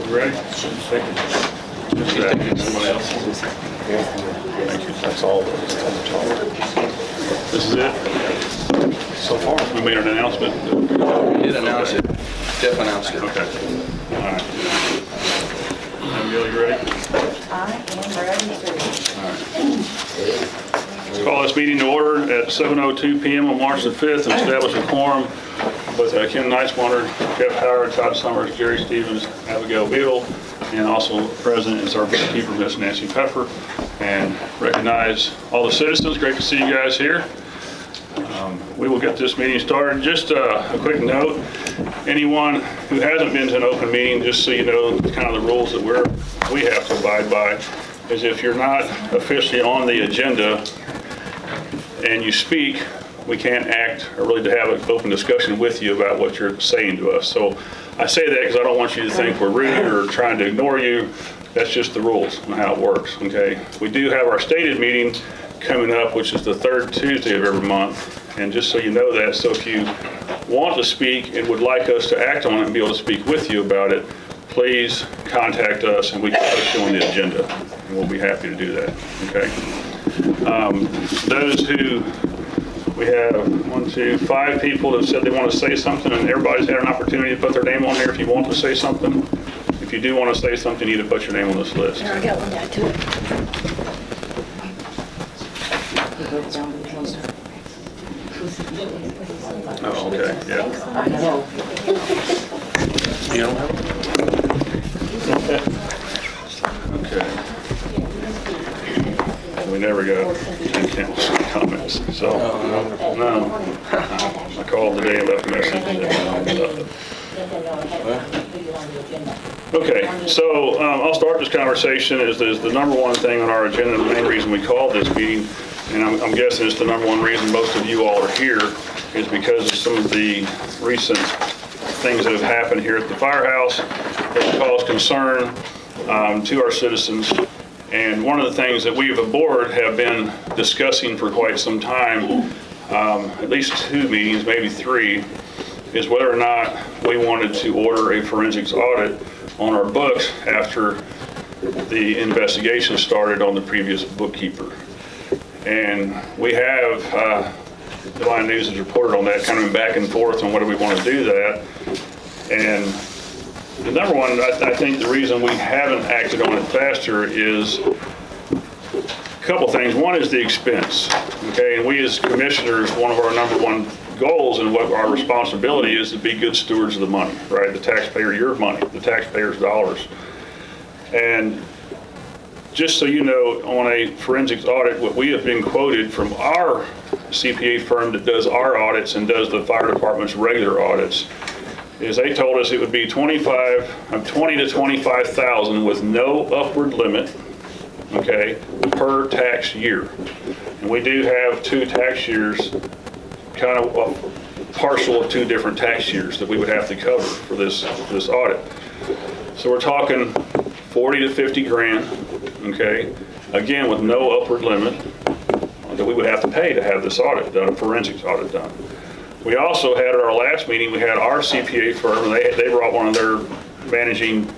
Ready? That's all. This is it? So far. We made an announcement. We did announce it. Jeff announced it. Okay. All right. Abigail, you ready? I am ready to. Let's call this meeting to order at 7:02 p.m. on March the 5th and establish a quorum with Ken Neiswander, Jeff Howard, Todd Summers, Jerry Stevens, Abigail Beal, and also present is our bookkeeper, Miss Nancy Pfeffer, and recognize all the citizens. Great to see you guys here. We will get this meeting started. Just a quick note, anyone who hasn't been to an open meeting, just so you know kind of the rules that we have to abide by, is if you're not officially on the agenda and you speak, we can't act or really to have an open discussion with you about what you're saying to us. So I say that because I don't want you to think we're rude or trying to ignore you. That's just the rules and how it works, okay? We do have our stated meeting coming up, which is the third Tuesday of every month. And just so you know that, so if you want to speak and would like us to act on it and be able to speak with you about it, please contact us and we can put you on the agenda. And we'll be happy to do that, okay? Those who, we have 5 people that said they want to say something, and everybody's had an opportunity to put their name on here if you want to say something. If you do want to say something, you need to put your name on this list. I got one guy too. Oh, okay, yeah. You don't have Okay. We never got comments, so, no. I called today and left a message. Okay, so I'll start this conversation is the number one thing on our agenda, the main reason we called this meeting, and I'm guessing it's the number one reason most of you all are here, is because of some of the recent things that have happened here at the firehouse that caused concern to our citizens. And one of the things that we as a board have been discussing for quite some time, at least 2 meetings, maybe 3, is whether or not we wanted to order a forensics audit on our books after the investigation started on the previous bookkeeper. And we have, Devine News has reported on that, kind of back and forth on whether we want to do that. And the number one, I think the reason we haven't acted on it faster is a couple things. One is the expense, okay? And we as commissioners, one of our number one goals and what our responsibility is to be good stewards of the money, right? The taxpayer, your money, the taxpayer's dollars. And just so you know, on a forensics audit, what we have been quoted from our CPA firm that does our audits and does the fire department's regular audits, is they told us it would be 20 to 25,000 with no upward limit, okay, per tax year. And we do have 2 tax years, kind of a partial of 2 different tax years that we would have to cover for this audit. So we're talking 40 to 50 grand, okay, again with no upward limit that we would have to pay to have this audit done, a forensics audit done. We also had at our last meeting, we had our CPA firm, and they brought one of their managing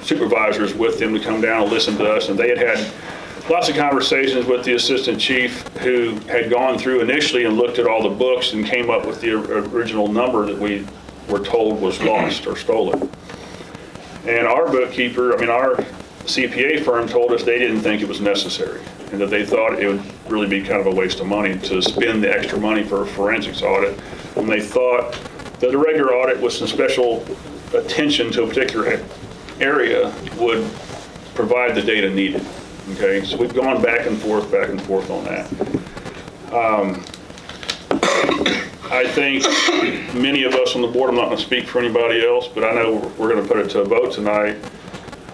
supervisors with them to come down and listen to us, and they had lots of conversations with the assistant chief who had gone through initially and looked at all the books and came up with the original number that we were told was lost or stolen. And our bookkeeper, our CPA firm told us they didn't think it was necessary and that they thought it would really be kind of a waste of money to spend the extra money for a forensics audit. And they thought that a regular audit with some special attention to a particular area would provide the data needed. Okay, so we've gone back and forth on that. I think many of us on the board, I'm not going to speak for anybody else, but I know we're going to put it to a vote tonight.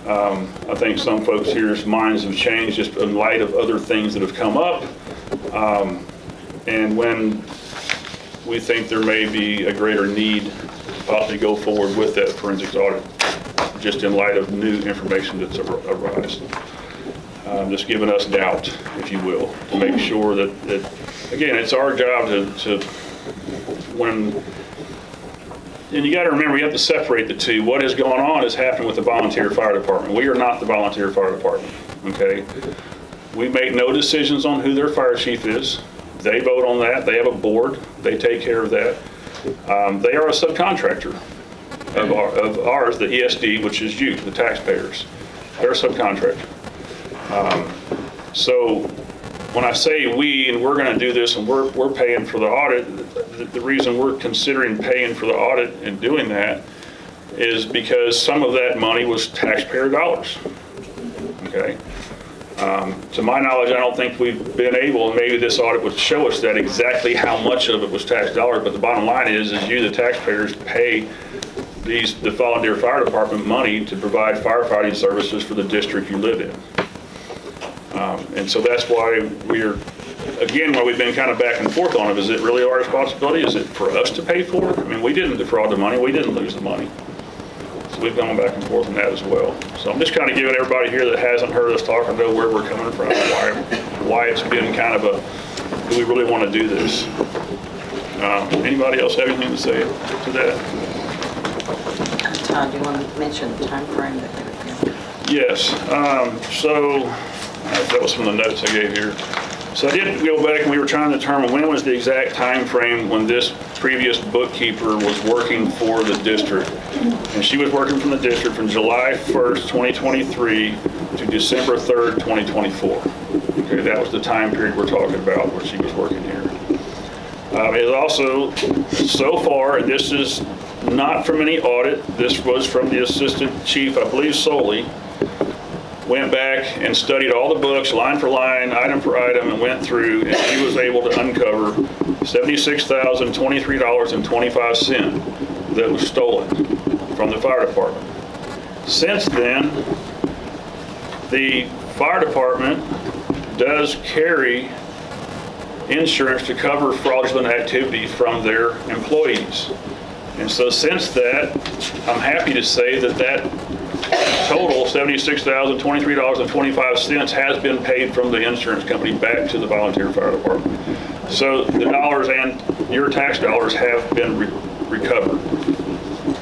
I think some folks here's minds have changed just in light of other things that have come up. And when we think there may be a greater need to possibly go forward with that forensics audit, just in light of new information that's arisen. Just giving us doubt, if you will, to make sure that again, it's our job to when and you got to remember, you have to separate the two. What is going on is happening with the volunteer fire department. We are not the volunteer fire department, okay? We make no decisions on who their fire chief is. They vote on that. They have a board. They take care of that. They are a subcontractor of ours, the ESD, which is you, the taxpayers. They're a subcontractor. So when I say we, and we're going to do this, and we're paying for the audit, the reason we're considering paying for the audit and doing that is because some of that money was taxpayer dollars, okay? To my knowledge, I don't think we've been able, and maybe this audit would show us that exactly how much of it was tax dollars, but the bottom line is you, the taxpayers, pay the volunteer fire department money to provide firefighting services for the district you live in. And so that's why why we've been kind of back and forth on it. Is it really our responsibility? Is it for us to pay for it? I mean, we didn't defraud the money. We didn't lose the money. So we've gone back and forth on that as well. So I'm just kind of giving everybody here that hasn't heard us talk and know where we're coming from, why it's been kind of do we really want to do this? Anybody else have anything to say to that? Todd, do you want to mention the time frame that they would give? Yes. That was from the notes I gave here. So I did go back and we were trying to determine when was the exact time frame when this previous bookkeeper was working for the district. And she was working from the district from July 1st, 2023 to December 3rd, 2024. Okay, that was the time period we're talking about where she was working here. It is also, so far, and this is not from any audit, this was from the assistant chief, I believe solely, went back and studied all the books, line for line, item for item, and went through, and she was able to uncover $76,023.25 that was stolen from the fire department. Since then, the fire department does carry insurance to cover fraudulent activity from their employees. And so since that, I'm happy to say that total $76,023.25 has been paid from the insurance company back to the volunteer fire department. So the dollars and your tax dollars have been recovered.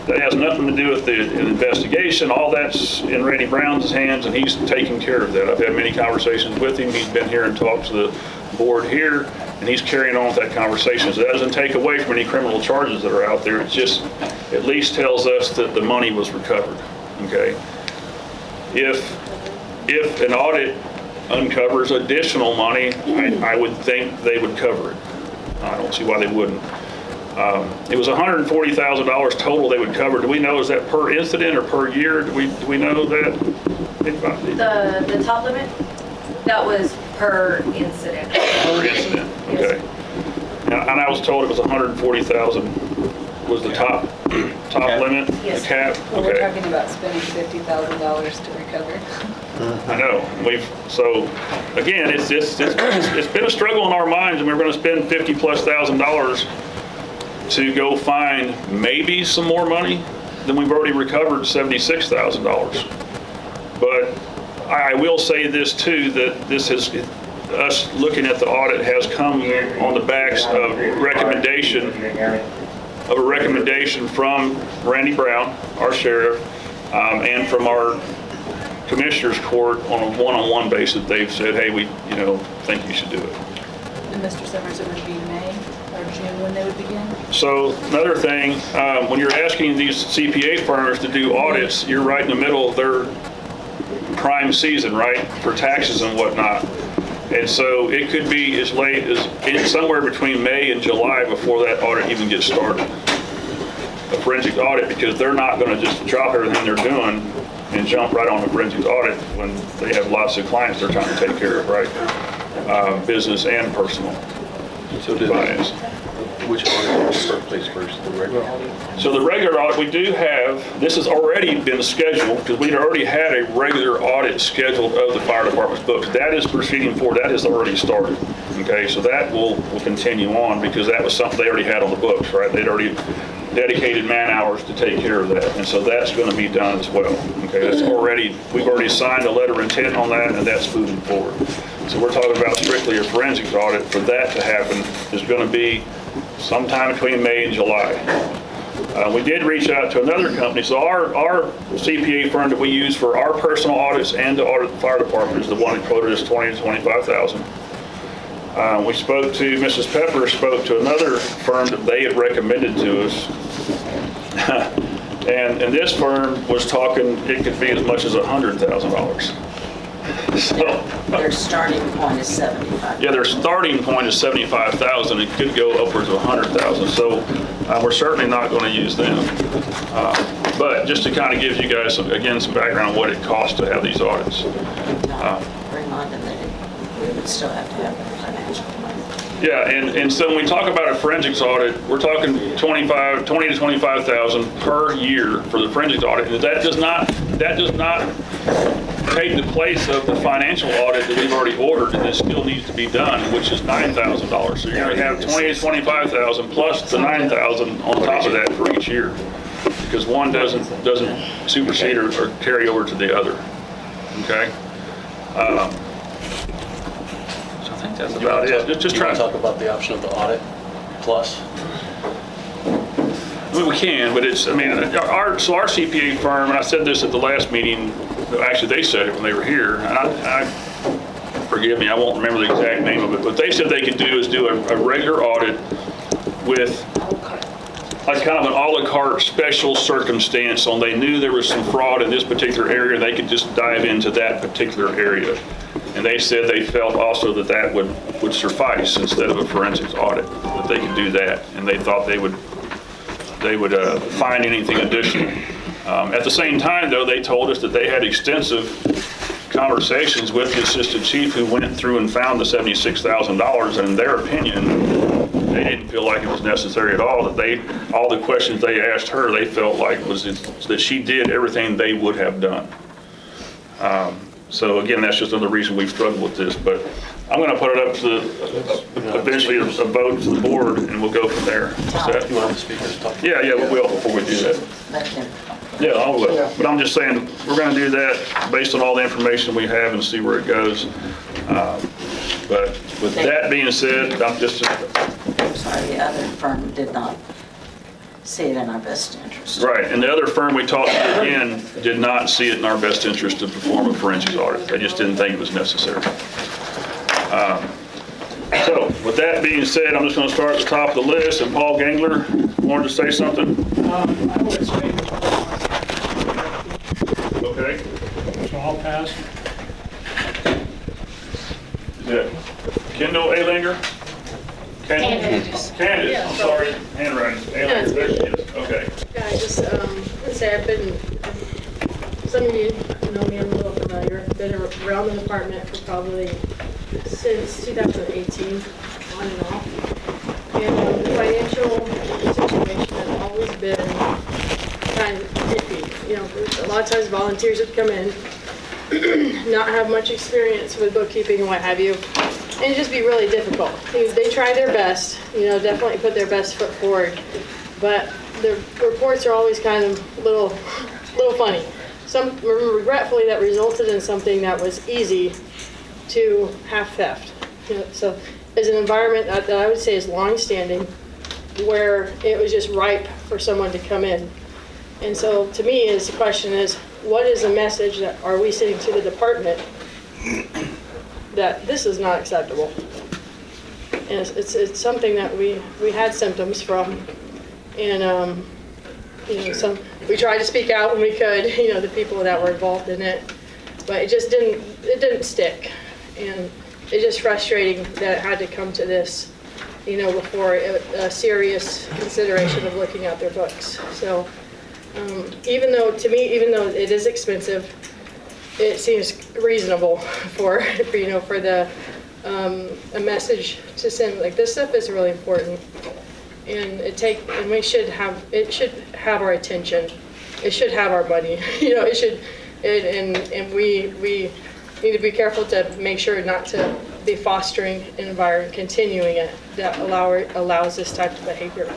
That has nothing to do with the investigation. All that's in Randy Brown's hands, and he's taking care of that. I've had many conversations with him. He's been here and talked to the board here, and he's carrying on with that conversation. So that doesn't take away from any criminal charges that are out there. It just at least tells us that the money was recovered. Okay. If an audit uncovers additional money, I would think they would cover it. I don't see why they wouldn't. It was $140,000 total they would cover. Do we know, is that per incident or per year? Do we know that? The top limit, that was per incident. Per incident, okay. And I was told it was $140,000 was the top limit, the Yes. cap? Well, we're Okay. talking about spending $50,000 to recover. I know. So again, it's been a struggle in our minds, and we're going to spend $50,000+ to go find maybe some more money than we've already recovered $76,000. But I will say this too, that this is us looking at the audit has come on the backs of a recommendation from Randy Brown, our sheriff, and from our commissioners court on a one-on-one basis. They've said, hey, we think you should do it. And Mr. Summers, it would be May or June when they would begin? So another thing, when you're asking these CPA firms to do audits, you're right in the middle of their prime season, right, for taxes and whatnot. And so it could be as late as somewhere between May and July before that audit even gets started. A forensic audit, because they're not going to just drop everything they're doing and jump right on a forensic audit when they have lots of clients they're trying to take care of, right? Business and personal. So finance. which audit start place first, the regular audit? So the regular audit, we do have, this has already been scheduled, because we'd already had a regular audit scheduled of the fire department's books. That is proceeding forward, that has already started. Okay, so that will continue on, because that was something they already had on the books, right? They'd already dedicated man hours to take care of that, and so that's going to be done as well. Okay, that's already, we've already signed a letter of intent on that, and that's moving forward. So we're talking about strictly a forensics audit. For that to happen is going to be sometime between May and July. We did reach out to another company. So our CPA firm that we use for our personal audits and to audit the fire department is the one that quoted us $20,000 to $25,000. We spoke to, Mrs. Pepper spoke to another firm that they had recommended to us. And this firm was talking, it could be as much as $100,000. So, Their starting point is 75. yeah, their starting point is $75,000. It could go upwards of $100,000. So we're certainly not going to use them. But just to kind of give you guys, again, some background on what it costs to have these audits. Remind them that we would still have to have their financial plan. Yeah, and so when we talk about a forensics audit, we're talking $20,000 to $25,000 per year for the forensics audit. And that does not take the place of the financial audit that we've already ordered and that still needs to be done, which is $9,000. So you're going to have $20,000 to $25,000 plus the $9,000 on top of that for each year, because one doesn't supersede or carry over to the other. Okay. So I think that's about it. Just try try to talk about the option of the audit plus. I mean, we can, but it's, I mean, our CPA firm, and I said this at the last meeting, actually they said it when they were here, and I forgive me, I won't remember the exact name of it, but they said they could do a regular audit with like kind of an a la carte special circumstance on they knew there was some fraud in this particular area, they could just dive into that particular area. And they said they felt also that would suffice instead of a forensics audit, that they could do that, and they thought they would find anything additional. At the same time, though, they told us that they had extensive conversations with the assistant chief who went through and found the $76,000, and in their opinion, they didn't feel like it was necessary at all, that all the questions they asked her, they felt like was that she did everything they would have done. So again, that's just another reason we've struggled with this, but I'm going to put it up to eventually a vote to the board, and we'll go from there. You want the speakers to talk? Yeah, we will before we do that. Let them. Yeah, I will. But I'm just saying, we're going to do that based on all the information we have and see where it goes. But with that being said, I'm sorry, the other firm did not see it in our best interest. right, and the other firm we talked to, again, did not see it in our best interest to perform a forensics audit. They just didn't think it was necessary. So with that being said, I'm just going to start at the top of the list, and Paul Gangler wanted to say something. I would say, Okay. so I'll pass. Is that Kendall Alinger? Candace, I'm sorry, handwriting. Alinger, there she is, okay. Yeah, I just want to say some of you know me, I'm a little familiar. I've been around the department for probably since 2018, on and off. And the financial situation has always been kind of iffy. You know, a lot of times volunteers would come in, not have much experience with bookkeeping and what have you, and it'd just be really difficult. They try their best, definitely put their best foot forward, but the reports are always kind of little funny. Some regretfully that resulted in something that was easy to have theft. So as an environment that I would say is long-standing, where it was just ripe for someone to come in. And so to me, the question is, what is the message that are we sending to the department that this is not acceptable? And it's something that we had symptoms from, and we tried to speak out when we could, the people that were involved in it, but it didn't stick. And it's just frustrating that it had to come to this, before a serious consideration of looking at their books. So even though it is expensive, it seems reasonable for the a message to send, like, this stuff is really important, and it should have our attention. It should have our money. And we need to be careful to make sure not to be fostering an environment, continuing it, that allows this type of behavior.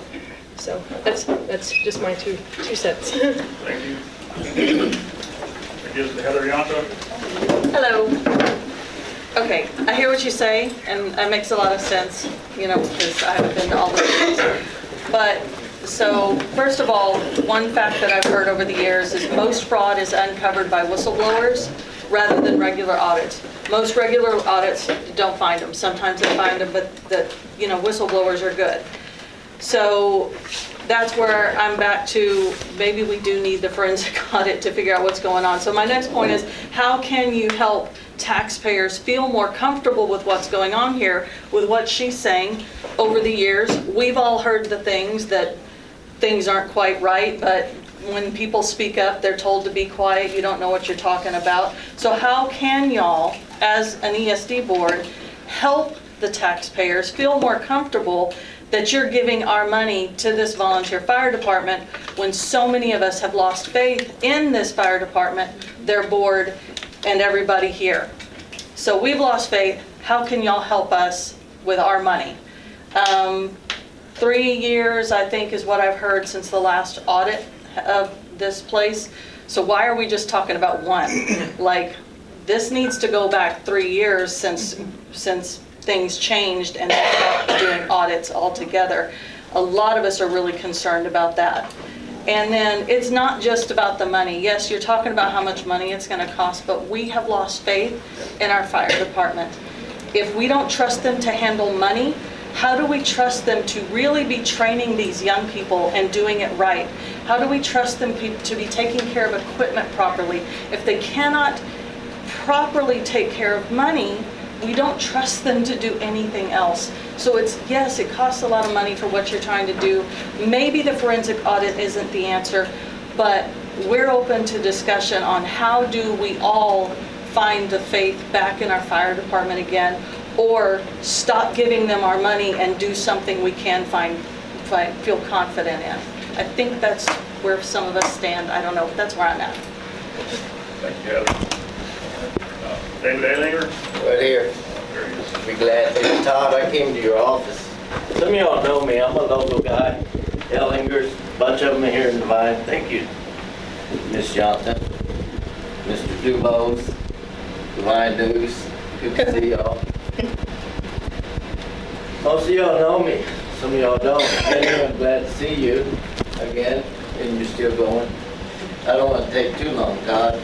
So that's just my two cents. Thank you. I guess Heather Yanta? Hello. Okay, I hear what you say, and that makes a lot of sense, because I haven't been to all the meetings. But So first of all, one fact that I've heard over the years is most fraud is uncovered by whistleblowers rather than regular audits. Most regular audits don't find them. Sometimes they find them, but whistleblowers are good. So that's where I'm back to, maybe we do need the forensic audit to figure out what's going on. So my next point is, how can you help taxpayers feel more comfortable with what's going on here, with what she's saying? Over the years, we've all heard the things that things aren't quite right, but when people speak up, they're told to be quiet, you don't know what you're talking about. So how can y'all, as an ESD board, help the taxpayers feel more comfortable that you're giving our money to this volunteer fire department when so many of us have lost faith in this fire department, their board, and everybody here? So we've lost faith. How can y'all help us with our money? 3 years, I think, is what I've heard since the last audit of this place. So why are we just talking about one? Like, this needs to go back 3 years since things changed and they stopped doing audits altogether. A lot of us are really concerned about that. And then it's not just about the money. Yes, you're talking about how much money it's going to cost, but we have lost faith in our fire department. If we don't trust them to handle money, how do we trust them to really be training these young people and doing it right? How do we trust them to be taking care of equipment properly? If they cannot properly take care of money, we don't trust them to do anything else. So yes, it costs a lot of money for what you're trying to do. Maybe the forensic audit isn't the answer, but we're open to discussion on how do we all find the faith back in our fire department again, or stop giving them our money and do something we can feel confident in. I think that's where some of us stand. I don't know, but that's where I'm at. Thank you, Heather. David Aylinger? Right here. Be glad to. Todd, I came to your office. Some of y'all know me. I'm a local guy. Ellingers, a bunch of them are here in Devine. Thank you. Miss Johnson, Mr. Dubose, Devine News. Good to see y'all. Most of y'all know me. Some of y'all don't. Anyway, I'm glad to see you again, and you're still going. I don't want to take too long, Todd.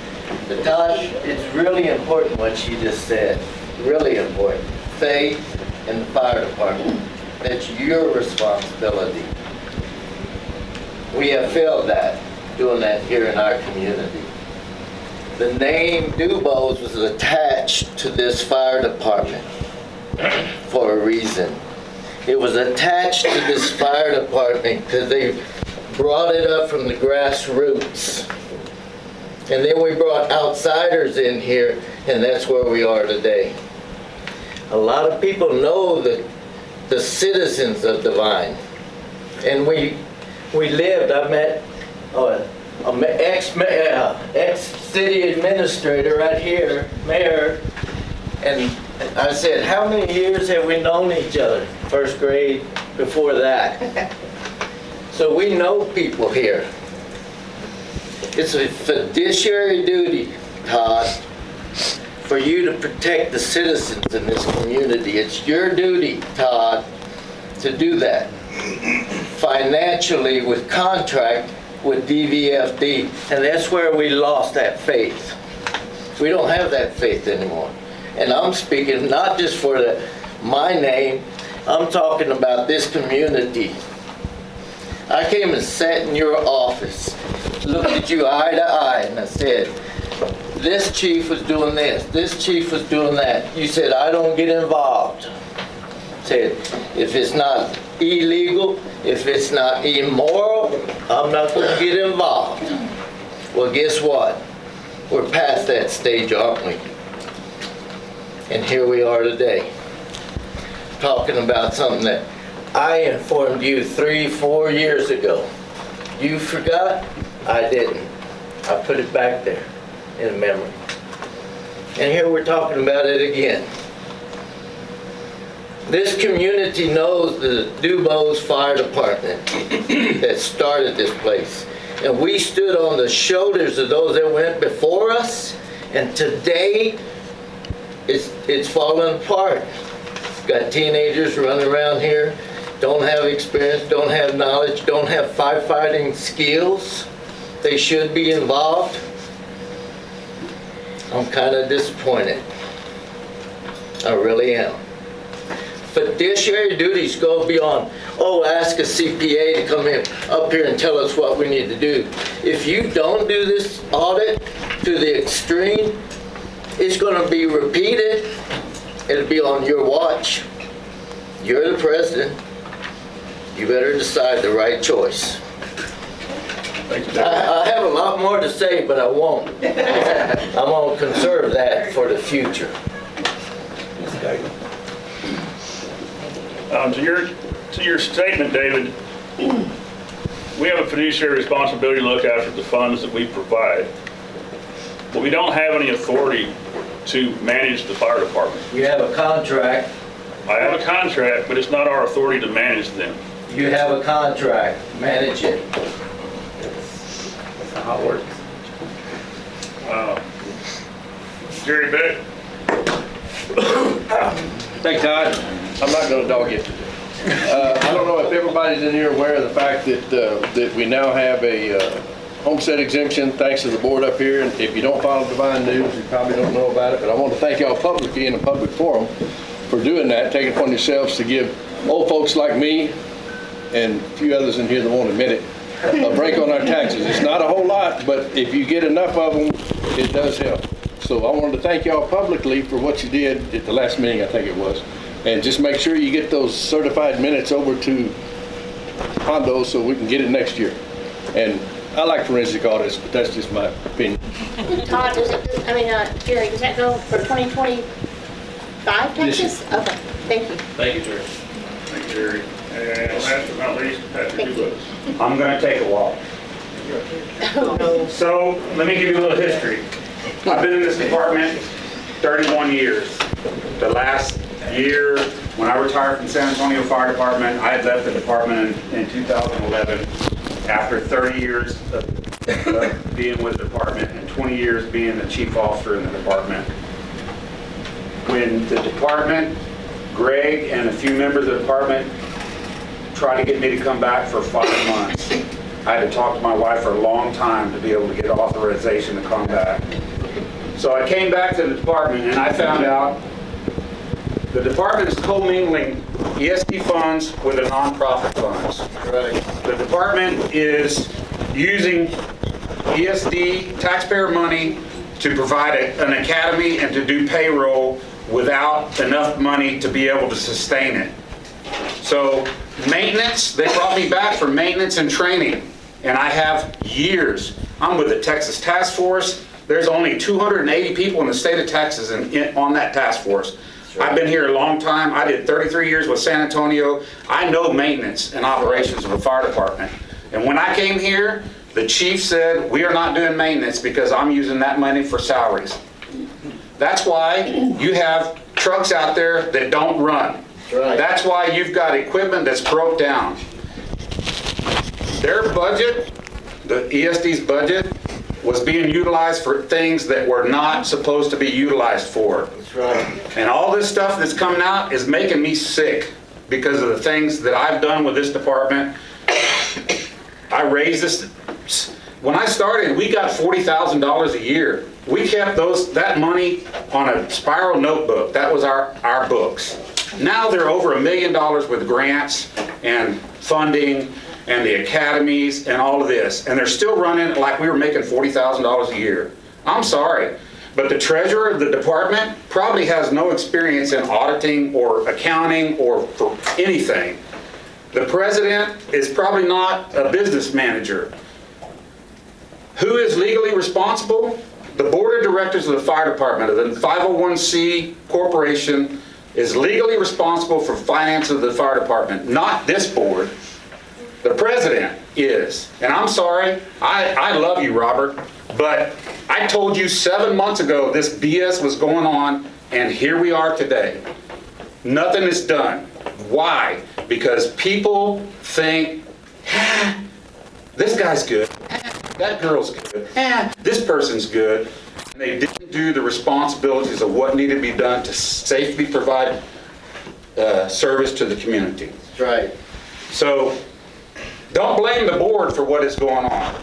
But Todd, it's really important what she just said. Really important. Faith in the fire department. That's your responsibility. We have failed that, doing that here in our community. The name Dubose was attached to this fire department for a reason. It was attached to this fire department because they brought it up from the grassroots. And then we brought outsiders in here, and that's where we are today. A lot of people know the citizens of Devine. And we lived, I met an ex-city administrator right here, mayor, and I said, how many years have we known each other? First grade, before that. So we know people here. It's a fiduciary duty, Todd, for you to protect the citizens in this community. It's your duty, Todd, to do that. Financially, with contract with DVFD, and that's where we lost that faith. We don't have that faith anymore. And I'm speaking not just for my name, I'm talking about this community. I came and sat in your office, looked at you eye to eye, and I said, this chief was doing this chief was doing that. You said, I don't get involved. Said, if it's not illegal, if it's not immoral, I'm not going to get involved. Well, guess what? We're past that stage, aren't we? And here we are today, talking about something that I informed you 3-4 years ago. You forgot? I didn't. I put it back there in memory. And here we're talking about it again. This community knows the Dubose Fire Department that started this place. And we stood on the shoulders of those that went before us, and today it's falling apart. Got teenagers running around here, don't have experience, don't have knowledge, don't have firefighting skills. They should be involved. I'm kind of disappointed. I really am. Fiduciary duties go beyond, oh, ask a CPA to come in up here and tell us what we need to do. If you don't do this audit to the extreme, it's going to be repeated. It'll be on your watch. You're the president. You better decide the right choice. Thank you, I have a lot more to say, but I won't. I'm going to conserve that for the future. To your statement, David, we have a fiduciary responsibility to look after the funds that we provide, but we don't have any authority to manage the fire department. You have a contract. I have a contract, but it's not our authority to manage them. You have a contract. Manage it. That's not how it works. Jerry Beck? Thanks, Todd. I'm not gonna dog you. I don't know if everybody's in here aware of the fact that we now have a homestead exemption, thanks to the board up here. And if you don't follow Devine News, you probably don't know about it. But I want to thank y'all publicly in a public forum for doing that, taking it upon yourselves to give old folks like me and a few others in here that won't admit it, a break on our taxes. It's not a whole lot, but if you get enough of them, it does help. So I wanted to thank y'all publicly for what you did at the last meeting, I think it was. And just make sure you get those certified minutes over to Hondo so we can get it next year. And I like forensic audits, but that's just my opinion. Todd, Jerry, does that go for 2025 taxes? Yes. Okay, thank you. Thank you, Jerry. Thank you, Jerry. And last but not least, Patrick Thank you. Dubois. I'm going to take a walk. So let me give you a little history. I've been in this department 31 years. The last year, when I retired from San Antonio Fire Department, I had left the department in 2011 after 30 years of being with the department and 20 years being the chief officer in the department. When the department, Greg and a few members of the department tried to get me to come back for 5 months, I had to talk to my wife for a long time to be able to get authorization to come back. So I came back to the department and I found out the department is commingling ESD funds with the nonprofit funds. Right. The department is using ESD taxpayer money to provide an academy and to do payroll without enough money to be able to sustain it. So maintenance, they brought me back for maintenance and training, and I have years. I'm with the Texas Task Force. There's only 280 people in the state of Texas on that task force. I've been here a long time. I did 33 years with San Antonio. I know maintenance and operations of a fire department. And when I came here, the chief said, we are not doing maintenance because I'm using that money for salaries. That's why you have trucks out there that don't run. Right. That's why you've got equipment that's broke down. Their budget, the ESD's budget, was being utilized for things that were not supposed to be utilized for. That's right. And all this stuff that's coming out is making me sick because of the things that I've done with this department. I raised this. When I started, we got $40,000 a year. We kept that money on a spiral notebook. That was our books. Now they're over $1 million with grants and funding and the academies and all of this. And they're still running it like we were making $40,000 a year. I'm sorry, but the treasurer of the department probably has no experience in auditing or accounting or for anything. The president is probably not a business manager. Who is legally responsible? The board of directors of the fire department, of the 501c corporation, is legally responsible for finance of the fire department, not this board. The president is. And I'm sorry, I love you, Robert, but I told you 7 months ago this BS was going on, and here we are today. Nothing is done. Why? Because people think, this guy's good, that girl's good, this person's good. And they didn't do the responsibilities of what needed to be done to safely provide service to the community. That's right. So don't blame the board for what is going on.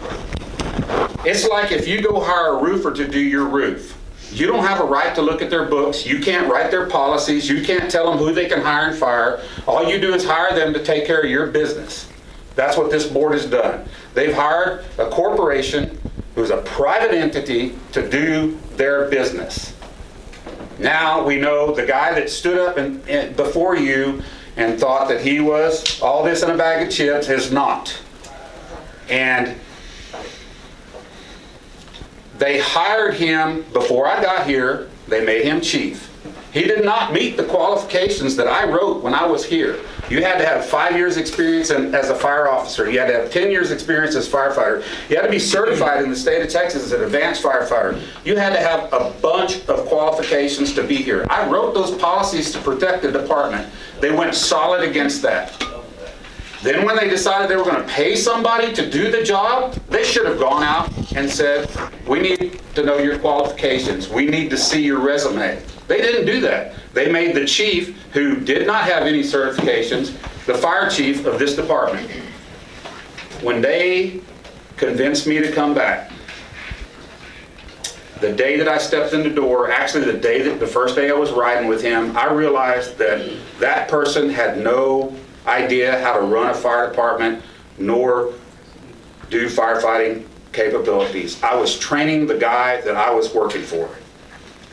It's like if you go hire a roofer to do your roof. You don't have a right to look at their books. You can't write their policies. You can't tell them who they can hire and fire. All you do is hire them to take care of your business. That's what this board has done. They've hired a corporation who's a private entity to do their business. Now we know the guy that stood up and before you and thought that he was all this in a bag of chips is not. And they hired him before I got here. They made him chief. He did not meet the qualifications that I wrote when I was here. You had to have 5 years experience as a fire officer. You had to have 10 years experience as a firefighter. You had to be certified in the state of Texas as an advanced firefighter. You had to have a bunch of qualifications to be here. I wrote those policies to protect the department. They went solid against that. Then when they decided they were going to pay somebody to do the job, they should have gone out and said, we need to know your qualifications. We need to see your resume. They didn't do that. They made the chief, who did not have any certifications, the fire chief of this department. When they convinced me to come back, the day that I stepped in the door, actually the first day I was riding with him, I realized that that person had no idea how to run a fire department nor do firefighting capabilities. I was training the guy that I was working for,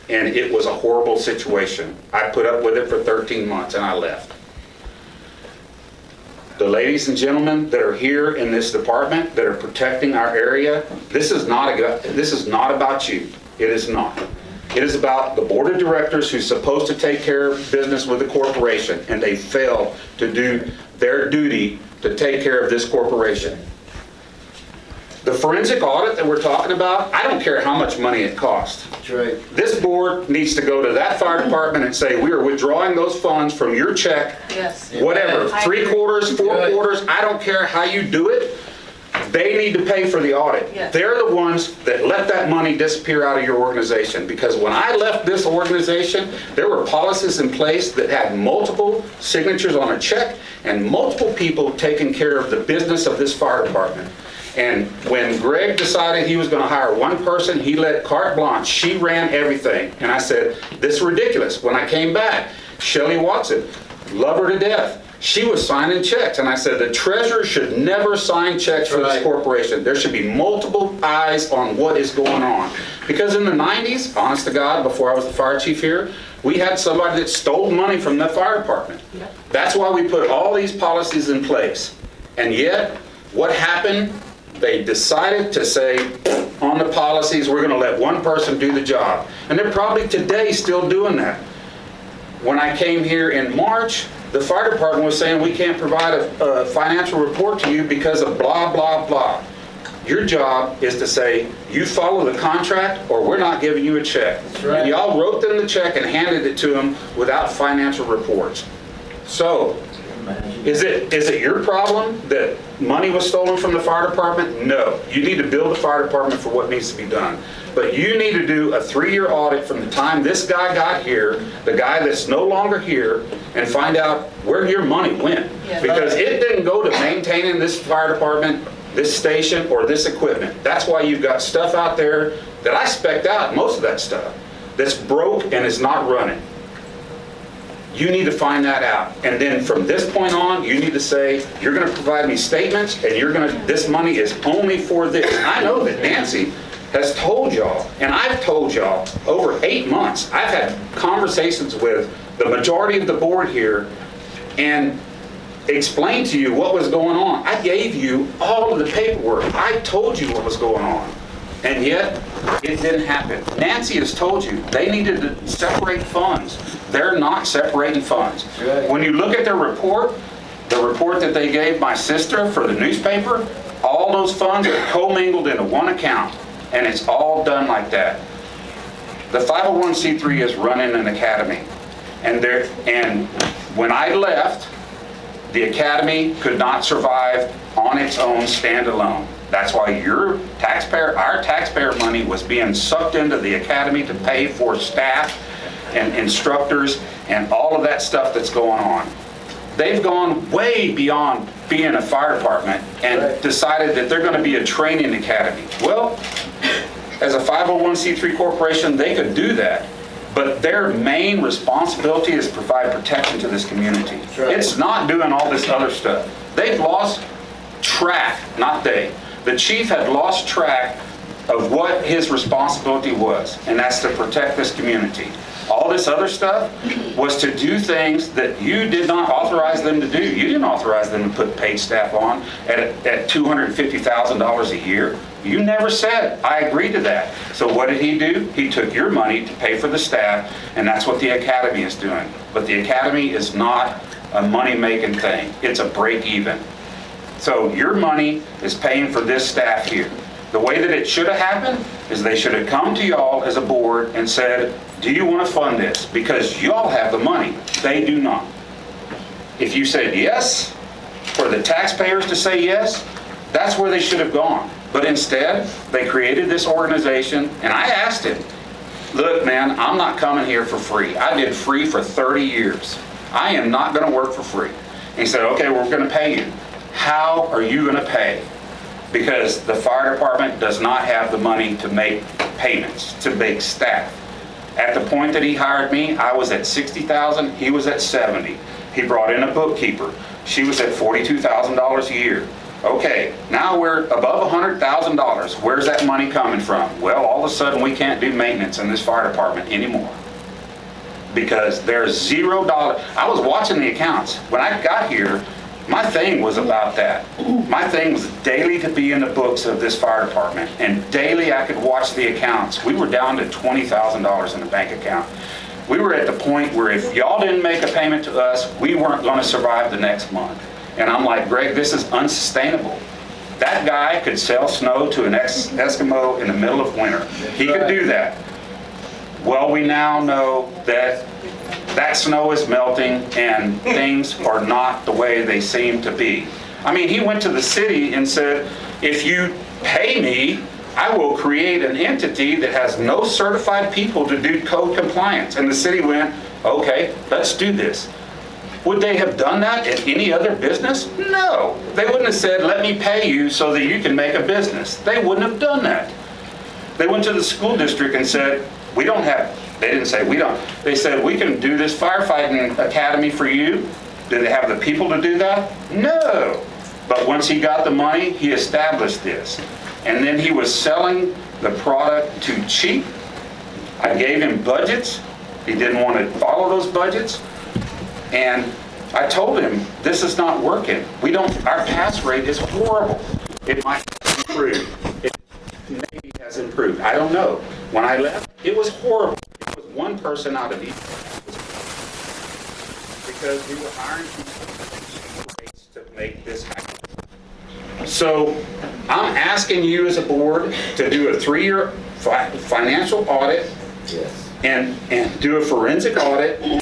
and it was a horrible situation. I put up with it for 13 months and I left. The ladies and gentlemen that are here in this department that are protecting our area, this is not about you. It is not. It is about the board of directors who's supposed to take care of business with the corporation, and they fail to do their duty to take care of this corporation. The forensic audit that we're talking about, I don't care how much money it costs. That's right. This board needs to go to that fire department and say, we are withdrawing those funds from your check. Yes. Whatever, 3/4, 4/4, I don't care how you do it. They need to pay for the audit. Yes. They're the ones that let that money disappear out of your organization. Because when I left this organization, there were policies in place that had multiple signatures on a check and multiple people taking care of the business of this fire department. And when Greg decided he was going to hire one person, he let carte blanche. She ran everything. And I said, this is ridiculous. When I came back, Shelley Watson, love her to death. She was signing checks. And I said, the treasurer should never sign checks for this corporation. There should be multiple eyes on what is going on. Because in the 90s, honest to God, before I was the fire chief here, we had somebody that stole money from the fire department. That's why we put all these policies in place. And yet, what happened? They decided to say on the policies, we're going to let one person do the job. And they're probably today still doing that. When I came here in March, the fire department was saying we can't provide a financial report to you because of blah, blah, blah. Your job is to say, you follow the contract or we're not giving you a check. That's right. And y'all wrote them the check and handed it to them without financial reports. So, is it your problem that money was stolen from the fire department? No. You need to build the fire department for what needs to be done. But you need to do a 3-year audit from the time this guy got here, the guy that's no longer here, and find out where your money went. Yeah. Because it didn't go to maintaining this fire department, this station, or this equipment. That's why you've got stuff out there that I spec'd out, most of that stuff, that's broke and is not running. You need to find that out. And then from this point on, you need to say, you're going to provide me statements, and this money is only for this. I know that Nancy has told y'all, and I've told y'all over 8 months, I've had conversations with the majority of the board here and explained to you what was going on. I gave you all of the paperwork. I told you what was going on. And yet, it didn't happen. Nancy has told you they needed to separate funds. They're not separating funds. Right. When you look at their report, the report that they gave my sister for the newspaper, all those funds are commingled into one account. And it's all done like that. The 501c3 is running an academy. And when I left, the academy could not survive on its own standalone. That's why our taxpayer money was being sucked into the academy to pay for staff and instructors and all of that stuff that's going on. They've gone way beyond being a fire department and decided that they're going to be a training academy. Well, as a 501c3 corporation, they could do that, but their main responsibility is to provide protection to this community. It's not doing all this other stuff. They've lost track, not they. The chief had lost track of what his responsibility was, and that's to protect this community. All this other stuff was to do things that you did not authorize them to do. You didn't authorize them to put paid staff on at $250,000 a year. You never said, I agreed to that. So what did he do? He took your money to pay for the staff, and that's what the academy is doing. But the academy is not a money-making thing. It's a break-even. So your money is paying for this staff here. The way that it should have happened is they should have come to y'all as a board and said, do you want to fund this? Because y'all have the money. They do not. If you said yes, for the taxpayers to say yes, that's where they should have gone. But instead, they created this organization, and I asked him, look, man, I'm not coming here for free. I did free for 30 years. I am not going to work for free. And he said, okay, we're going to pay you. How are you going to pay? Because the fire department does not have the money to make payments, to make staff. At the point that he hired me, I was at $60,000, he was at $70,000. He brought in a bookkeeper. She was at $42,000 a year. Okay, now we're above $100,000. Where's that money coming from? Well, all of a sudden we can't do maintenance in this fire department anymore. Because there's $0. I was watching the accounts. When I got here, my thing was about that. My thing was daily to be in the books of this fire department, and daily I could watch the accounts. We were down to $20,000 in the bank account. We were at the point where if y'all didn't make a payment to us, we weren't going to survive the next month. And I'm like, Greg, this is unsustainable. That guy could sell snow to an Eskimo in the middle of winter. He could do that. Well, we now know that that snow is melting and things are not the way they seem to be. I mean, he went to the city and said, if you pay me, I will create an entity that has no certified people to do code compliance. And the city went, okay, let's do this. Would they have done that in any other business? No. They wouldn't have said, let me pay you so that you can make a business. They wouldn't have done that. They went to the school district and said, we don't have, they didn't say we don't. They said, we can do this firefighting academy for you. Do they have the people to do that? No. But once he got the money, he established this. And then he was selling the product too cheap. I gave him budgets. He didn't want to follow those budgets. And I told him, this is not working. Our pass rate is horrible. It might improve. It maybe has improved. I don't know. When I left, it was horrible. It was one person out of each. Because we were hiring people to make this happen. So I'm asking you as a board to do a 3-year financial audit. Yes. And do a forensic audit and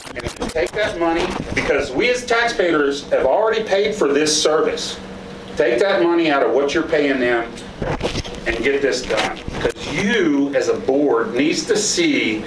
take that money, because we as taxpayers have already paid for this service. Take that money out of what you're paying them and get this done. Because you as a board needs to see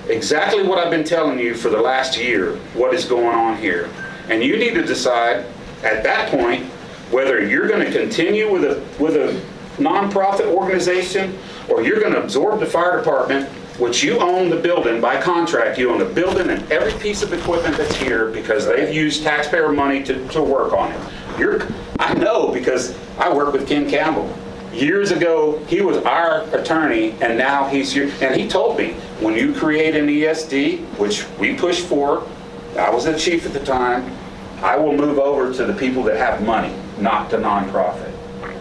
exactly what I've been telling you for the last year, what is going on here. And you need to decide at that point whether you're going to continue with a nonprofit organization, or you're going to absorb the fire department, which you own the building by contract. You own the building and every piece of equipment that's here because they've used taxpayer money to work on it. I know because I work with Ken Campbell. Years ago, he was our attorney, and now he's here. And he told me, when you create an ESD, which we pushed for, I was the chief at the time, I will move over to the people that have money, not to nonprofit.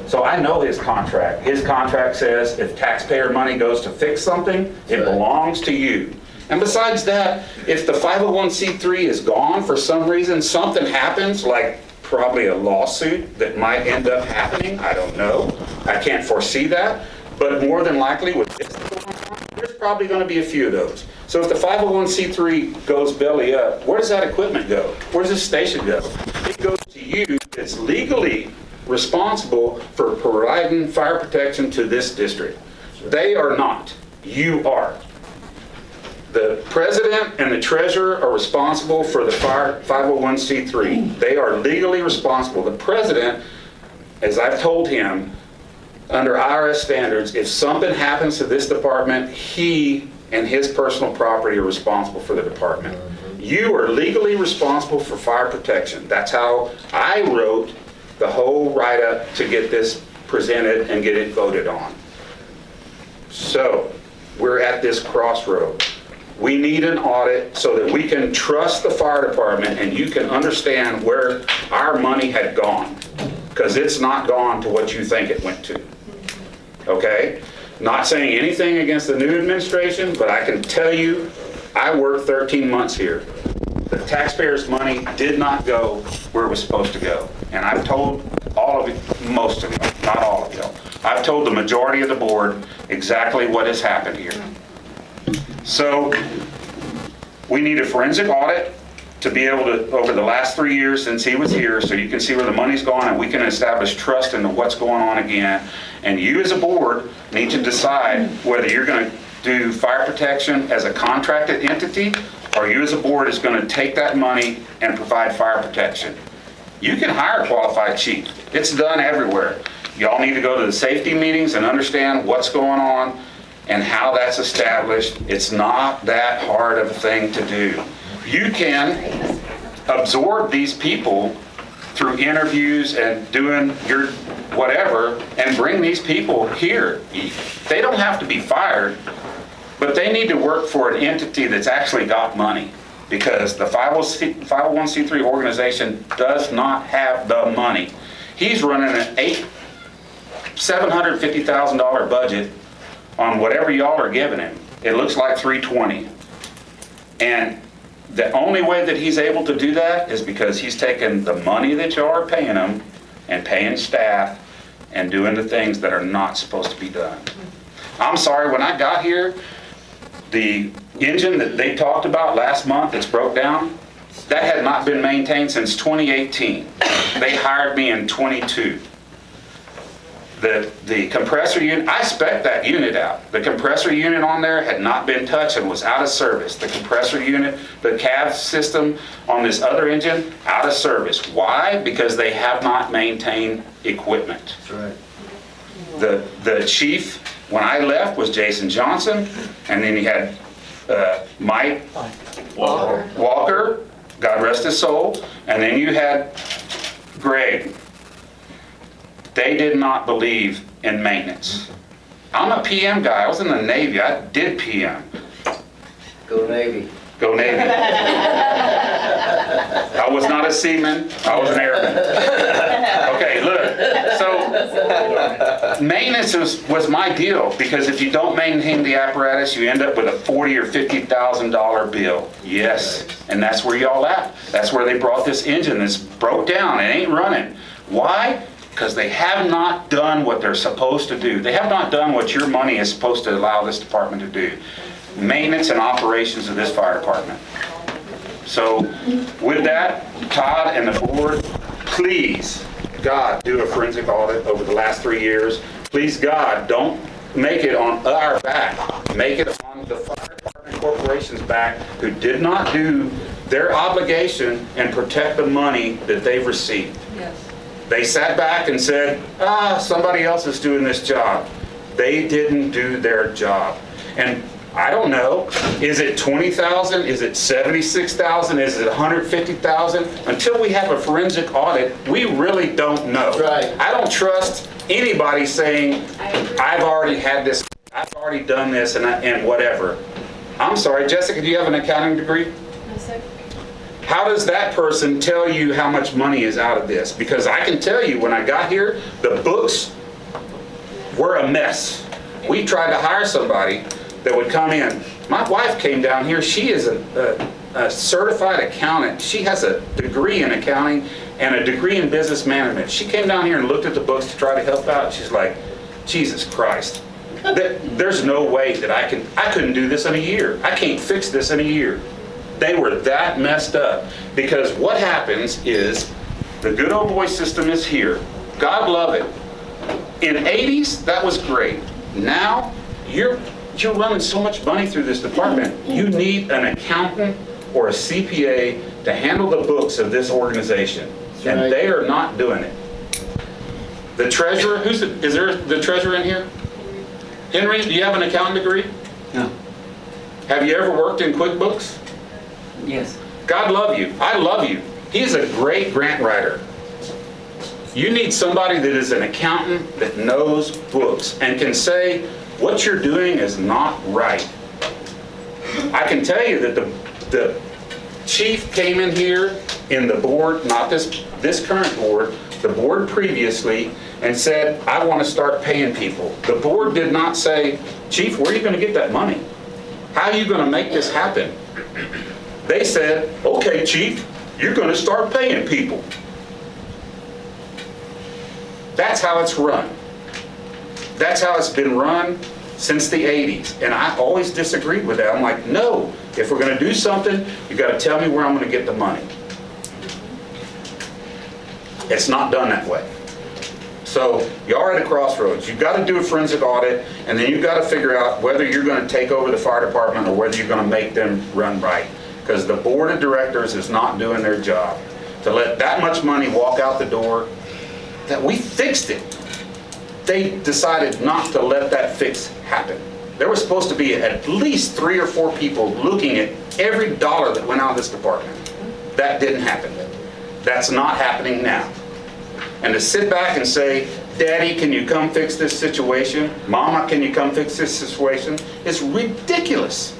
So I know his contract. His contract says if taxpayer money goes to fix something, it belongs to you. And besides that, if the 501c3 is gone for some reason, something happens, like probably a lawsuit that might end up happening, I don't know. I can't foresee that. But more than likely with this going on, there's probably going to be a few of those. So if the 501c3 goes belly up, where does that equipment go? Where does this station go? It goes to you. It's legally responsible for providing fire protection to this district. They are not. You are. The president and the treasurer are responsible for the 501c3. They are legally responsible. The president, as I've told him, under IRS standards, if something happens to this department, he and his personal property are responsible for the department. You are legally responsible for fire protection. That's how I wrote the whole write-up to get this presented and get it voted on. So, we're at this crossroad. We need an audit so that we can trust the fire department and you can understand where our money had gone. Because it's not gone to what you think it went to. Okay? Not saying anything against the new administration, but I can tell you, I worked 13 months here. The taxpayers' money did not go where it was supposed to go. And I've told all of you, most of you, not all of you, I've told the majority of the board exactly what has happened here. So, we need a forensic audit to be able to, over the last 3 years since he was here, so you can see where the money's gone and we can establish trust into what's going on again. And you as a board need to decide whether you're going to do fire protection as a contracted entity or you as a board is going to take that money and provide fire protection. You can hire a qualified chief. It's done everywhere. Y'all need to go to the safety meetings and understand what's going on and how that's established. It's not that hard of a thing to do. You can absorb these people through interviews and doing your whatever and bring these people here. They don't have to be fired, but they need to work for an entity that's actually got money because the 501c3 organization does not have the money. He's running an $750,000 budget on whatever y'all are giving him. It looks like $320,000. And the only way that he's able to do that is because he's taken the money that y'all are paying him and paying staff and doing the things that are not supposed to be done. I'm sorry, when I got here, the engine that they talked about last month that's broke down, that had not been maintained since 2018. They hired me in 22. The compressor unit, I spec'd that unit out. The compressor unit on there had not been touched and was out of service. The compressor unit, the CAV system on this other engine, out of service. Why? Because they have not maintained equipment. That's right. The chief, when I left, was Jason Johnson, and then he had Mike Walker, God rest his soul, and then you had Greg. They did not believe in maintenance. I'm a PM guy. I was in the Navy. I did PM. Go Navy. Go Navy. I was not a seaman. I was an airman. Okay, look. So maintenance was my deal because if you don't maintain the apparatus, you end up with a $40,000 or $50,000 bill. Yes, and that's where y'all at. That's where they brought this engine that's broke down. It ain't running. Why? Because they have not done what they're supposed to do. They have not done what your money is supposed to allow this department to do. Maintenance and operations of this fire department. So with that, Todd and the board, please, God, do a forensic audit over the last 3 years. Please, God, don't make it on our back. Make it on the fire department corporation's back who did not do their obligation and protect the money that they've received. Yes. They sat back and said, somebody else is doing this job. They didn't do their job. And I don't know, is it 20,000? Is it 76,000? Is it 150,000? Until we have a forensic audit, we really don't know. Right. I don't trust anybody saying, I've already had this, I've already done this and whatever. I'm sorry, Jessica, do you have an accounting degree? How does that person tell you how much money is out of this? Because I can tell you when I got here, the books were a mess. We tried to hire somebody that would come in. My wife came down here. She is a certified accountant. She has a degree in accounting and a degree in business management. She came down here and looked at the books to try to help out. She's like, Jesus Christ. There's no way that I couldn't do this in a year. I can't fix this in a year. They were that messed up because what happens is the good old boy system is here. God love it. In the 80s, that was great. Now, you're running so much money through this department. You need an accountant or a CPA to handle the books of this organization. And they are not doing it. The treasurer, is there the treasurer in here? Henry, do you have an accounting degree? No. Have you ever worked in QuickBooks? Yes. God love you. I love you. He's a great grant writer. You need somebody that is an accountant that knows books and can say, what you're doing is not right. I can tell you that the chief came in here in the board, not this current board, the board previously, and said, I want to start paying people. The board did not say, Chief, where are you going to get that money? How are you going to make this happen? They said, okay, Chief, you're going to start paying people. That's how it's run. That's how it's been run since the 80s. And I always disagreed with that. I'm like, no, if we're going to do something, you got to tell me where I'm going to get the money. It's not done that way. So y'all are at a crossroads. You've got to do a forensic audit, and then you've got to figure out whether you're going to take over the fire department or whether you're going to make them run right. Because the board of directors is not doing their job. To let that much money walk out the door, that we fixed it. They decided not to let that fix happen. There was supposed to be at least 3 or 4 people looking at every dollar that went out of this department. That didn't happen. That's not happening now. And to sit back and say, Daddy, can you come fix this situation? Mama, can you come fix this situation? It's ridiculous.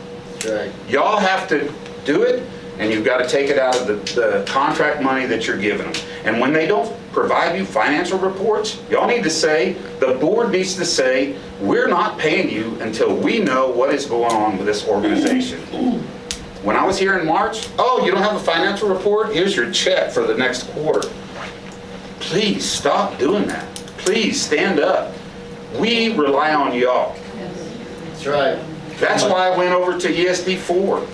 Right. Y'all have to do it, and you've got to take it out of the contract money that you're giving them. And when they don't provide you financial reports, y'all need to say, the board needs to say, we're not paying you until we know what is going on with this organization. When I was here in March, oh, you don't have a financial report? Here's your check for the next quarter. Please stop doing that. Please stand up. We rely on y'all. That's right. That's why I went over to ESD 4,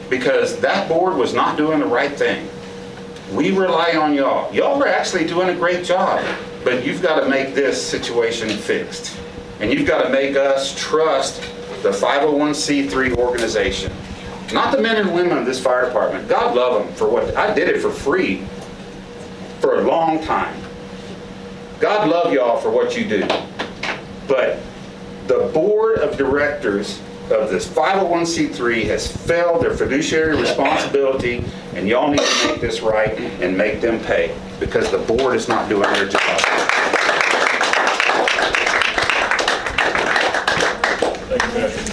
because that board was not doing the right thing. We rely on y'all. Y'all are actually doing a great job, but you've got to make this situation fixed. And you've got to make us trust the 501c3 organization. Not the men and women of this fire department. God love them for what, I did it for free for a long time. God love y'all for what you do. But the board of directors of this 501c3 has failed their fiduciary responsibility, and y'all need to make this right and make them pay, because the board is not doing their job. Thank you, Patrick.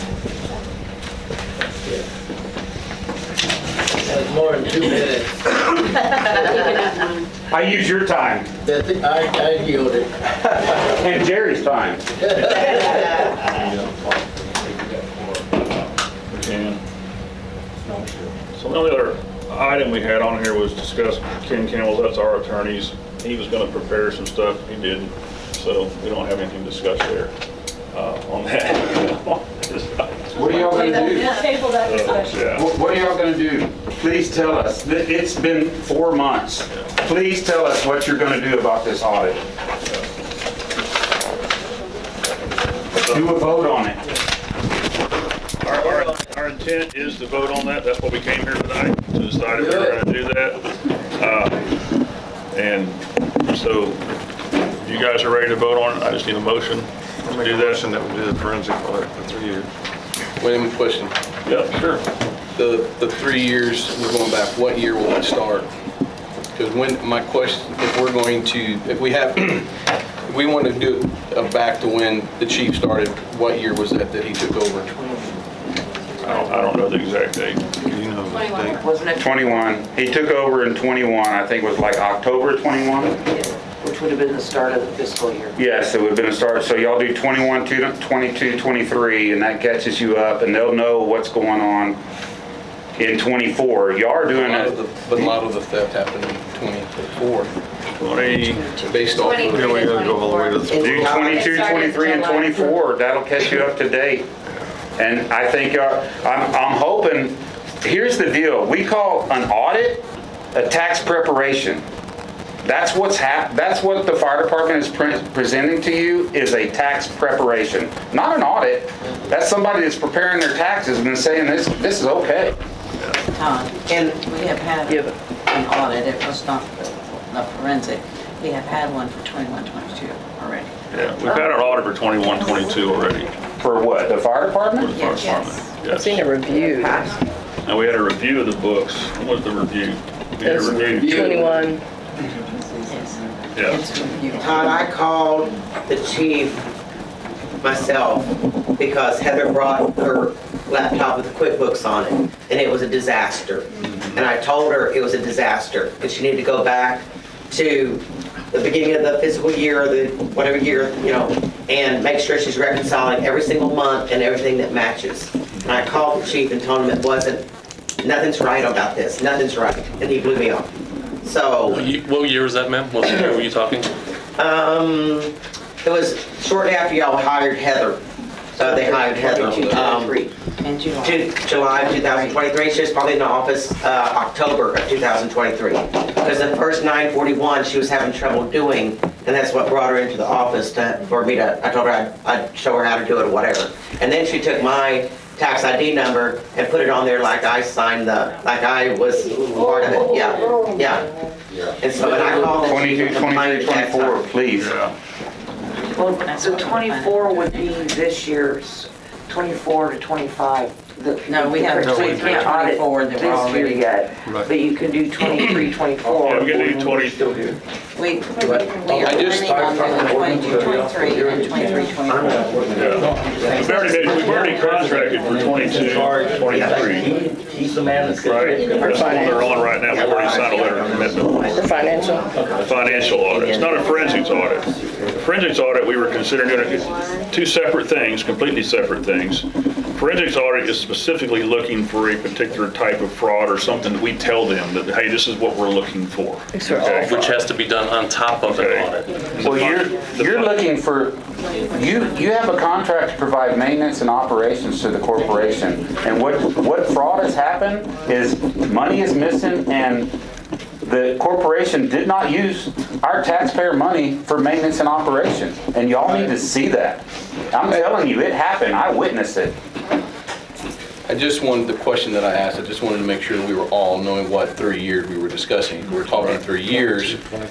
That's more than 2 minutes. I use your time I yield it. and Jerry's time. So the only other item we had on here was discuss Ken Campbell, that's our attorneys. He was going to prepare some stuff, he didn't, so we don't have anything to discuss there on that. What are y'all going to do? Table that discussion. Yeah. What are y'all going to do? Please tell us. It's been 4 months. Please tell us what you're going to do about this audit. Do a vote on it. Our intent is to vote on that. That's what we came here tonight, to decide if we're going to do that. And so you guys are ready to vote on it. I just need a motion to do that. That would do the forensic audit for 3 years. Wait a minute, question. Yep, sure. The 3 years, we're going back, what year will it start? Because my question, if we want to do it back to when the chief started, what year was that he took over? I don't know the exact date. You know the date? Wasn't it? 21. He took over in 21. I think it was like October 21. Which would have been the start of the fiscal year. Yes, it would have been a start. So y'all do 21, 22, 23, and that catches you up, and they'll know what's going on in 24. Y'all are doing it. But a lot of the theft happened in 24. 20, Based off of, Yeah, we gotta go all the way to Do 22, 23, and 24. That'll catch you up to date. And I think I'm hoping, here's the deal. We call an audit a tax preparation. That's what the fire department is presenting to you is a tax preparation, not an audit. That's somebody that's preparing their taxes and then saying this is okay. And we have had an audit, it was not forensic. We have had one for 21, 22 already. Yeah, we've had an audit for 21, 22 already. For what, the fire department? For the fire department, yes. I've seen a review. And we had a review of the books. What was the review? We had a review. 21. Yeah. It's reviewed. Todd, I called the chief myself because Heather brought her laptop with the QuickBooks on it, and it was a disaster. And I told her it was a disaster, and she needed to go back to the beginning of the fiscal year, or the whatever year, and make sure she's reconciling every single month and everything that matches. And I called the chief and told him nothing's right about this, nothing's right, and he blew me off. So. What year was that, ma'am? What year were you talking? It was shortly after y'all hired Heather. They hired Heather. In July. July 2023. She was probably in the office October of 2023. Because the first 941 she was having trouble doing, and that's what brought her into the office for me to. I told her I'd show her how to do it or whatever. And then she took my tax ID number and put it on there like I signed like I was part of it. Yeah. And so when I called 22, 23, 24, please. Yeah. Well, so 24 would be this year's, 24 to 25. No, we have 23, 24 that we're already. Yet, but you can do 23, 24. Yeah, we can do 20. We are planning on doing 22, 23, and 23, 24. Yeah. We've already contracted for 22, 23. He's the man that's Right? That's the one they're on right now. We've already signed a letter of commitment. The financial. Financial audit. It's not a forensics audit. The forensics audit, we were considering doing two separate things, completely separate things. Forensics audit is specifically looking for a particular type of fraud or something that we tell them that, hey, this is what we're looking for. Okay? Which has to be done on top of an audit. Well, you're looking for, you have a contract to provide maintenance and operations to the corporation. And what fraud has happened is money is missing and the corporation did not use our taxpayer money for maintenance and operation. And y'all need to see that. I'm telling you, it happened. I witnessed it. I just wanted, the question that I asked, I just wanted to make sure that we were all knowing what 3 years we were discussing. We're talking 3 years. I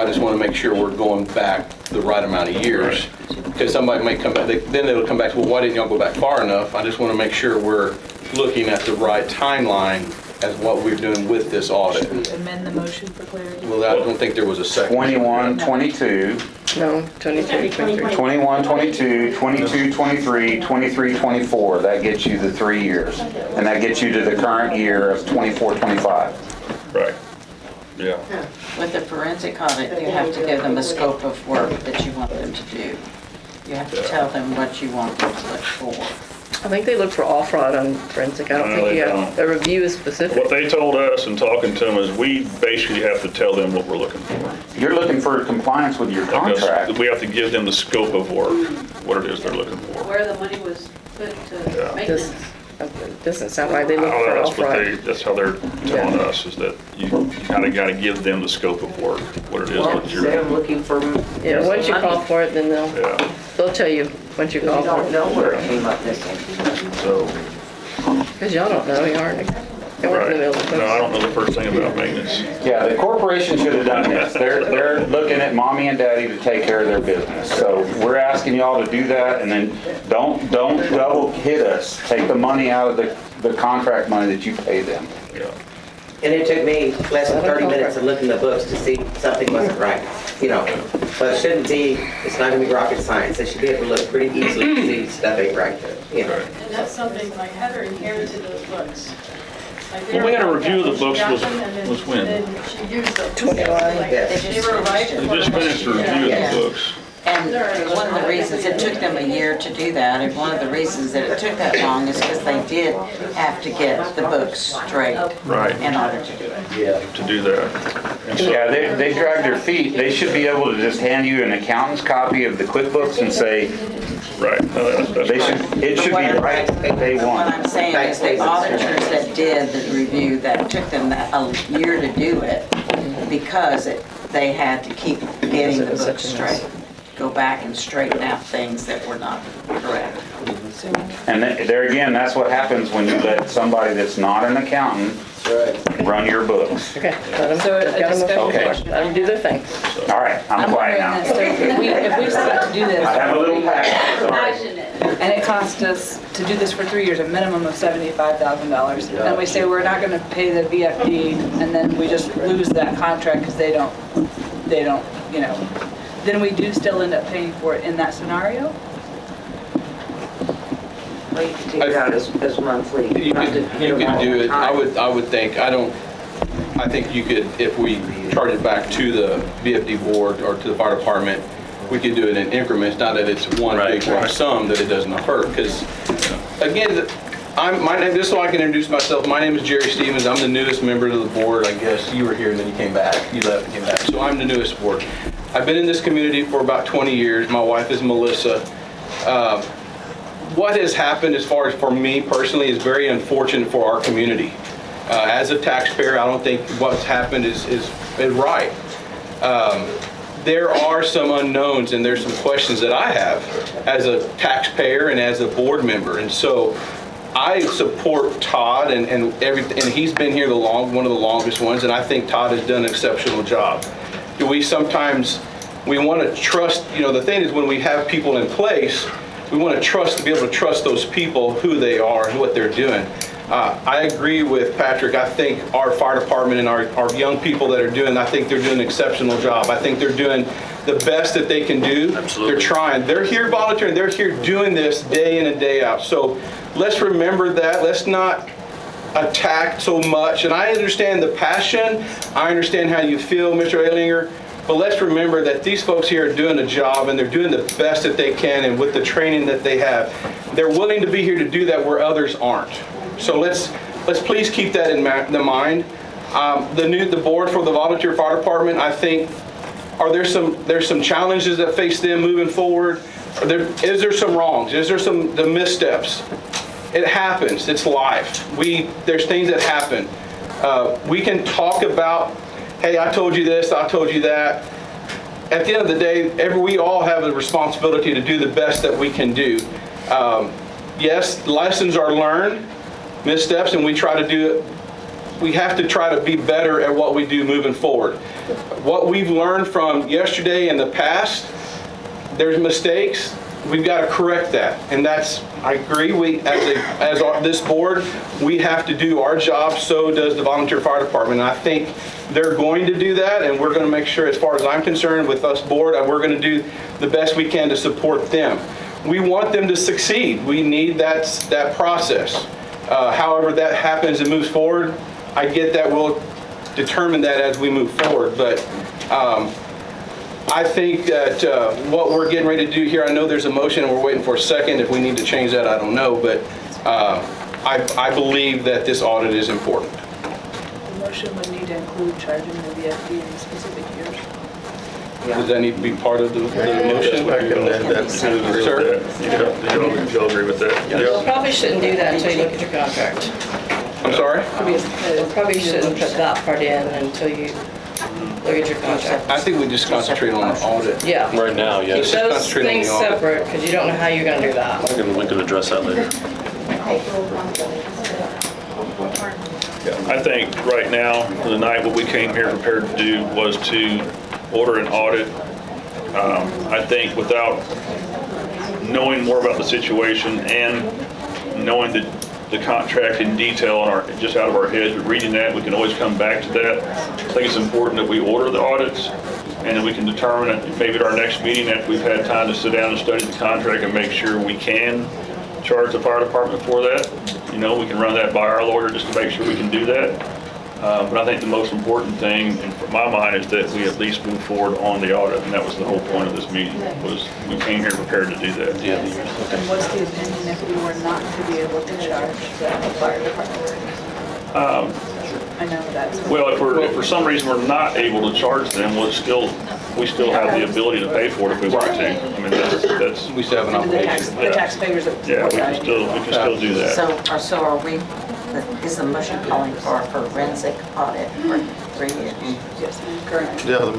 just want to make sure we're going back the right amount of years. Because somebody may come back, then they'll come back to, well, why didn't y'all go back far enough? I just want to make sure we're looking at the right timeline as what we're doing with this audit. Should we amend the motion for clarity? Well, I don't think there was a second. 21, 22, No, 22, 23. 21, 22, 22, 23, 23, 24. That gets you the 3 years. And that gets you to the current year of 24, 25. Right. Yeah. With the forensic audit, you have to give them a scope of work that you want them to do. You have to tell them what you want them to look for. I think they look for all fraud on forensic. I don't No, think they you have, don't. a review is specific. What they told us and talking to them is we basically have to tell them what we're looking for. You're looking for compliance with your contract. We have to give them the scope of work, what it is they're looking for. Where the money was put to Yeah. maintenance. Doesn't sound like they I look don't for know, all fraud. that's how they're telling us, is that you kind of got to give them the scope of work, what it is Well, that they're you're, looking for. Yeah, once you money. call for it, then yeah, they'll tell you once you We call for don't it. know where it came up missing. so, Because y'all don't know, you aren't. They weren't in the right. middle of the No, I don't know the first thing about maintenance. Yeah, the corporation should have done this. They're looking at mommy and daddy to take care of their business. So we're asking y'all to do that, and then don't double hit us. Take the money out of the contract money that you pay them. Yeah. And it took me less than 30 minutes of looking at the books to see something wasn't right, But it shouldn't be, it's not gonna be rocket science. They should be able to look pretty easily to see stuff ain't right, And that's something like Heather inherited those books. Like, Well, we had a review of the books She was got them, and then- when? Then she used them. 21. Like, Yes. They were right. We just finished the review of the books. And one of the reasons it took them a year to do that, and one of the reasons that it took that long is because they did have to get the books straight Right. in order to do it. Yeah. To do that. And so, Yeah, they drag their feet. They should be able to just hand you an accountant's copy of the QuickBooks and say, right. No, that's they should, it should be right day What one. I'm saying is the auditors that did the review, that took them a year to do it, because they had to keep getting the books straight. Go back and straighten out things that were not correct. And there again, that's what happens when you let somebody that's not an accountant run your books. Okay, let them, So a let them, discussion. let them do their thing. All right, I'm quiet now. So if we set out to do this. I have a little packet, sorry. And it cost us to do this for 3 years, a minimum of $75,000. And we say we're not gonna pay the VFD, and then we just lose that contract because they don't, you know. Then we do still end up paying for it in that scenario? We could take it out as monthly. You not to could hit them all do the it, time. I would think, I think you could, if we charge it back to the VFD board or to the fire department, we could do it in increments, not that it's one big lump sum, that it doesn't hurt, because, again, just so I can introduce myself, my name is Jerry Stevens, I'm the newest member of the board, I guess, you were here and then you came back, you left and came back, so I'm the newest board. I've been in this community for about 20 years, my wife is Melissa. What has happened as far as for me personally is very unfortunate for our community. As a taxpayer, I don't think what's happened is right. There are some unknowns and there's some questions that I have as a taxpayer and as a board member. And so I support Todd and he's been here one of the longest ones, and I think Todd has done an exceptional job. We sometimes, we want to trust, the thing is when we have people in place, we want to be able to trust those people, who they are and what they're doing. I agree with Patrick. I think our fire department and our young people that are doing, I think they're doing an exceptional job. I think they're doing the best that they can do. Absolutely. They're trying. They're here volunteering. They're here doing this day in and day out. So let's remember that. Let's not attack so much. And I understand the passion. I understand how you feel, Mr. Ehlinger. But let's remember that these folks here are doing a job and they're doing the best that they can, and with the training that they have, they're willing to be here to do that where others aren't. So let's please keep that in mind. The board for the Volunteer Fire Department, I think, there's some challenges that face them moving forward. Is there some wrongs? Is there the missteps? It happens. It's life. There's things that happen. We can talk about, hey, I told you this, I told you that. At the end of the day, we all have a responsibility to do the best that we can do. Yes, lessons are learned, missteps, and we have to try to be better at what we do moving forward. What we've learned from yesterday and the past, there's mistakes, we've got to correct that. And I agree, this board, we have to do our job, so does the Volunteer Fire Department. And I think they're going to do that, and we're going to make sure, as far as I'm concerned, with us board, we're going to do the best we can to support them. We want them to succeed. We need that process. However that happens and moves forward, I get that. We'll determine that as we move forward. But I think that what we're getting ready to do here, I know there's a motion and we're waiting for a second. If we need to change that, I don't know. But I believe that this audit is important. The motion would need to include charging the VFD in specific years. Does that need to be part of the motion? Sir? You all agree with that? You probably shouldn't do that until you look at your contract. I'm sorry? Probably shouldn't put that part in until you look at your contract. I think we just concentrate on the audit. Yeah. Right now, Keep yes. those things separate, because you don't know how you're going to do that. We can address that later. I think right now, tonight, what we came here prepared to do was to order an audit. I think without knowing more about the situation and knowing the contract in detail just out of our heads, but reading that, we can always come back to that. I think it's important that we order the audits, and then we can determine it maybe at our next meeting after we've had time to sit down and study the contract and make sure we can charge the fire department for that. We can run that by our lawyer just to make sure we can do that. But I think the most important thing, in my mind, is that we at least move forward on the audit, and that was the whole point of this meeting, was we came here prepared to do that. Yeah. And what's the opinion if we were not to be able to charge the fire department? I know that's... Well, if for some reason we're not able to charge them, we still have the ability to pay for it if we want to. I mean, that's we still have an obligation. The taxpayers... Yeah, we can still do that. So are we is the motion calling for a forensic audit for 3 years? Yes, correct. Yeah,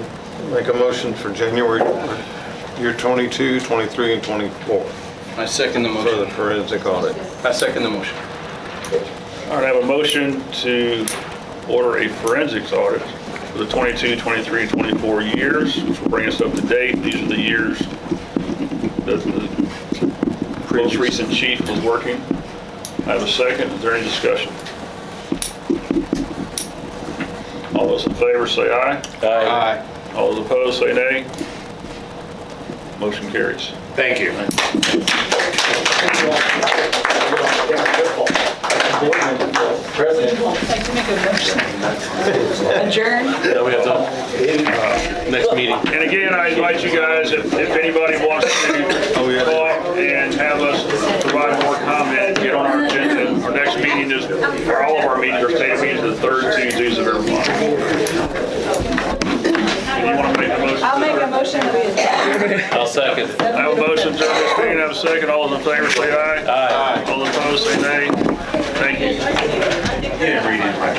make a motion for January, year 22, 23, and 24 I second the for the motion. forensic audit. I second the motion. All right, I have a motion to order a forensics audit for the 22, 23, and 24 years, which will bring us up to date. These are the years that the most recent chief was working. I have a second. Is there any discussion? All those in favor say aye. Aye. All those opposed say nay. Motion carries. Thank you. I'd like to make a motion. Adjourn? Yeah, we have to, next meeting. And again, I invite you guys, if anybody wants to call and have us provide more comment, get on our agenda. Our next meeting is, or all of our meetings, our state meetings, are the third Tuesdays of every month. Do you want to make a motion? I'll make a motion that we adjourn. I'll second. I have a motion, Joe, this meeting, I have a second. All those in favor say aye. Aye. All those opposed say nay. Thank you. You didn't read it right.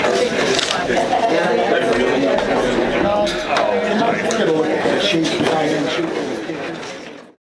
We're gonna look at the sheet, try and shoot.